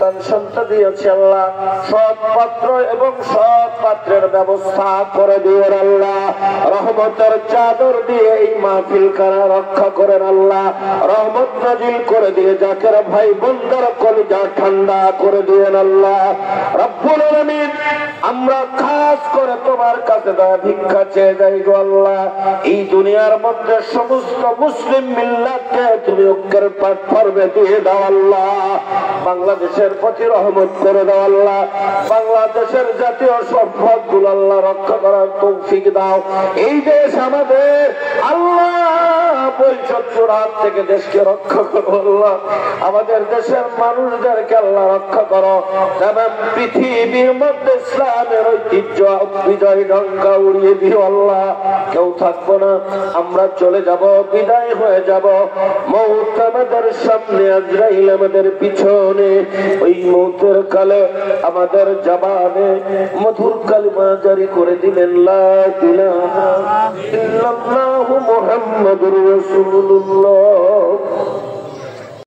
সন্তান সন্ততি আছে আল্লাহ, সৎ পাত্র এবং সৎ পাত্রের ব্যবস্থা করে দিও আল্লাহ। রহমতের চাদর দিয়ে এই মাহফিল কারা রক্ষা করেন আল্লাহ। রহমত নাজিল করে দিয়ে জাকের ভাই বন্দার কলিজা ঠান্ডা করে দিয়েন আল্লাহ রব্বুল আলামিন। আমরা খাস করে তোমার কাছে দয়া ভিক্ষা চেয়ে যাই গো আল্লাহ, এই দুনিয়ার মধ্যে সমস্ত মুসলিম মিল্লাতকে তুমি ঐক্যের প্ল্যাটফর্মে দিয়ে দাও আল্লাহ। বাংলাদেশের প্রতি রহমত করে দাও আল্লাহ। বাংলাদেশের জাতীয় সম্পদগুলো আল্লাহ রক্ষা করার তৌফিক দাও। এই দেশ আমাদের আল্লাহ, বৈষম্যের হাত থেকে দেশকে রক্ষা করো আল্লাহ। আমাদের দেশের মানুষদেরকে আল্লাহ রক্ষা করো। এবং পৃথিবীর মধ্যে ইসলামের ঐতিহ্য বিজয় ডঙ্কা উড়িয়ে দিও আল্লাহ। কেউ থাকবো না, আমরা চলে যাব, বিদায় হয়ে যাব। মউত আমাদের সামনে, আজরাইল আমাদের পিছনে। ওই মউতের কালে আমাদের জবানে মধুর কালিমা জারি করে দিলেন, লা ইলাহা ইল্লাল্লাহু মুহাম্মাদুর রাসূলুল্লাহ।